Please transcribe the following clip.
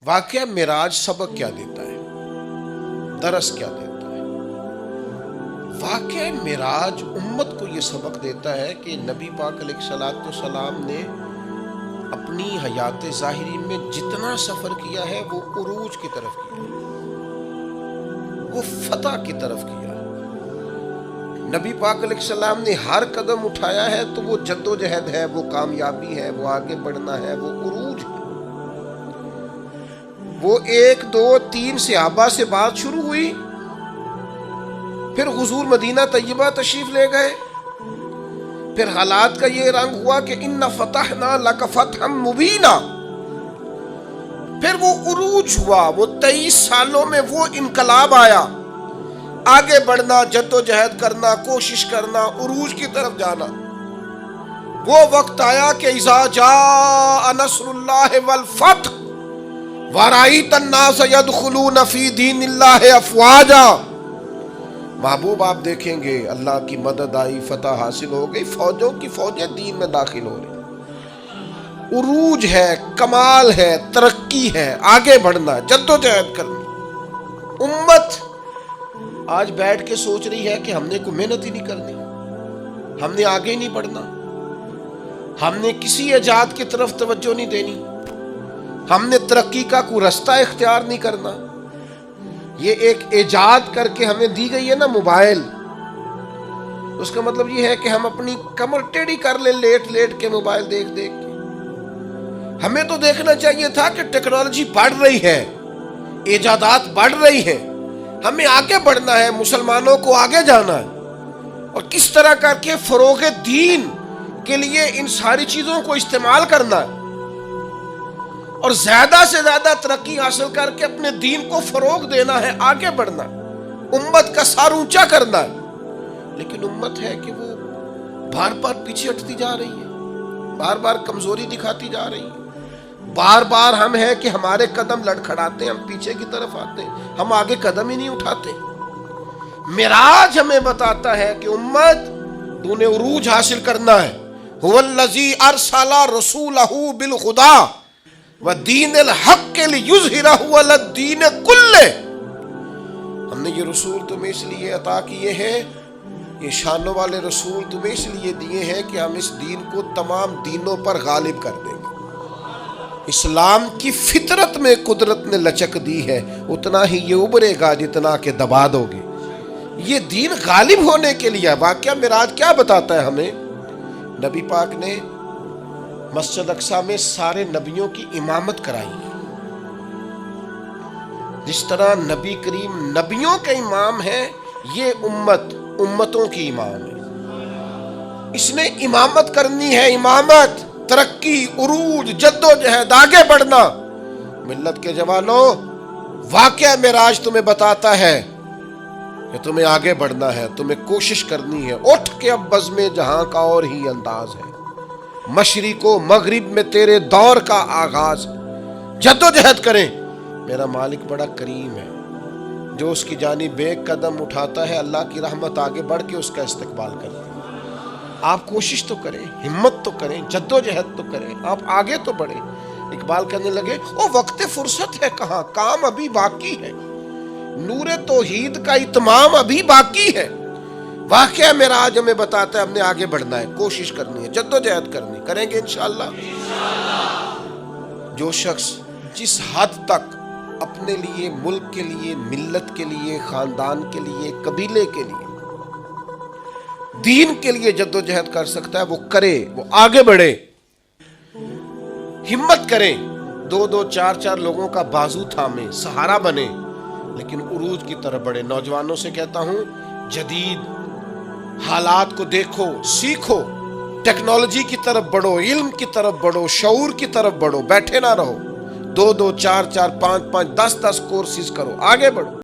واقعہ معراج سبق کیا دیتا ہے، درس کیا دیتا ہے؟ واقعہ معراج امت کو یہ سبق دیتا ہے کہ نبی پاک علیہ الصلوۃ والسلام نے اپنی حیات ظاہری میں جتنا سفر کیا ہے وہ عروج کی طرف کیا ہے، وہ فتح کی طرف کیا ہے۔ نبی پاک علیہ السلام نے ہر قدم اٹھایا ہے تو وہ جد و جہد ہے، وہ کامیابی ہے، وہ آگے بڑھنا ہے، وہ عروج ہے۔ وہ 1 2 3 صحابہ سے بات شروع ہوئی، پھر حضور مدینہ طیبہ تشریف لے گئے، پھر حالات کا یہ رنگ ہوا کہ ان فتحنا لک فتحا مبینا، پھر وہ عروج ہوا، وہ 23 سالوں میں وہ انقلاب آیا، آگے بڑھنا، جد و جہد کرنا، کوشش کرنا، عروج کی طرف جانا۔ وہ وقت آیا کہ اذا جاء نصر اللہ والفتح وَرَأَيْتَ النَّاسَ يَدْخُلُونَ فِي دِينِ اللَّهِ أَفْوَاجًا، محبوب آپ دیکھیں گے اللہ کی مدد آئی، فتح حاصل ہو گئی، فوجوں کی فوجیں دین میں داخل ہو رہی، عروج ہے، کمال ہے، ترقی ہے، آگے بڑھنا، جد و جہد کرنا۔ امت آج بیٹھ کے سوچ رہی ہے کہ ہم نے کوئی محنت ہی نہیں کرنی، ہم نے آگے نہیں بڑھنا، ہم نے کسی ایجاد کی طرف توجہ نہیں دینی، ہم نے ترقی کا کوئی رستہ اختیار نہیں کرنا۔ یہ ایک ایجاد کر کے ہمیں دی گئی ہے نا موبائل، اس کا مطلب یہ ہے کہ ہم اپنی کمر ٹیڑھی کر لیں لیٹ لیٹ کے موبائل دیکھ دیکھ کے۔ ہمیں تو دیکھنا چاہیے تھا کہ ٹیکنالوجی بڑھ رہی ہے، ایجادات بڑھ رہی ہیں، ہمیں آگے بڑھنا ہے، مسلمانوں کو آگے جانا ہے، اور کس طرح کر کے فروغ دین کے لیے ان ساری چیزوں کو استعمال کرنا ہے، اور زیادہ سے زیادہ ترقی حاصل کر کے اپنے دین کو فروغ دینا ہے، آگے بڑھنا، امت کا سر اونچا کرنا ہے۔ لیکن امت ہے کہ وہ بار بار پیچھے ہٹتی جا رہی ہے، بار بار کمزوری دکھاتی جا رہی ہے، بار بار ہم ہے کہ ہمارے قدم لڑکھڑاتے ہیں، ہم پیچھے کی طرف آتے ہیں، ہم آگے قدم ہی نہیں اٹھاتے۔ معراج ہمیں بتاتا ہے کہ امت تو نے عروج حاصل کرنا ہے۔ هو الذی ارسل رسولہ بالہدی ودین الحق لیظہرہ علی الدین کلہ، ہم نے یہ رسول تمہیں اس لیے عطا کیے ہیں، یہ شانوں والے رسول تمہیں اس لیے دیے ہیں کہ ہم اس دین کو تمام دینوں پر غالب کر دیں گے۔ اسلام کی فطرت میں قدرت نے لچک دی ہے، اتنا ہی یہ ابھرے گا جتنا کہ دبا دو گے۔ یہ دین غالب ہونے کے لیے۔ واقعہ معراج کیا بتاتا ہے ہمیں؟ نبی پاک نے مسجد اقصی میں سارے نبیوں کی امامت کرائی ہے۔ جس طرح نبی کریم نبیوں کے امام ہے، یہ امت امتوں کی امام ہے۔ اس نے امامت کرنی ہے، امامت، ترقی، عروج، جد و جہد، آگے بڑھنا۔ ملت کے جوانوں، واقعہ معراج تمہیں بتاتا ہے کہ تمہیں آگے بڑھنا ہے، تمہیں کوشش کرنی ہے۔ اٹھ کے اب بزم جہاں کا اور ہی انداز ہے، مشرق و مغرب میں تیرے دور کا آغاز ہے، جد و جہد کریں۔ میرا مالک بڑا کریم ہے، جو اس کی جانب ایک قدم اٹھاتا ہے، اللہ کی رحمت آگے بڑھ کے اس کا استقبال کرتی ہے۔ آپ کوشش تو کریں، ہمت تو کریں، جد و جہد تو کریں، آپ آگے تو بڑھیں۔ اقبال کہنے لگے او وقت فرصت ہے کہاں، کام ابھی باقی ہے، نور توحید کا اتمام ابھی باقی ہے۔ واقعہ معراج ہمیں بتاتا ہے ہم نے آگے بڑھنا ہے، کوشش کرنی ہے، جد و جہد کرنی، کریں گے انشاءاللہ۔ جو شخص جس حد تک اپنے لیے، ملک کے لیے، ملت کے لیے، خاندان کے لیے، قبیلے کے لیے، دین کے لیے جد و جہد کر سکتا ہے، وہ کرے، وہ آگے بڑھے، ہمت کریں، 2 2 4 4 لوگوں کا بازو تھامے، سہارا بنے، لیکن عروج کی طرف بڑھے۔ نوجوانوں سے کہتا ہوں، جدید حالات کو دیکھو، سیکھو، ٹیکنالوجی کی طرف بڑھو، علم کی طرف بڑھو، شعور کی طرف بڑھو، بیٹھے نہ رہو، 2 2 4 4 5 5 10 10 کورسز کرو، آگے بڑھو۔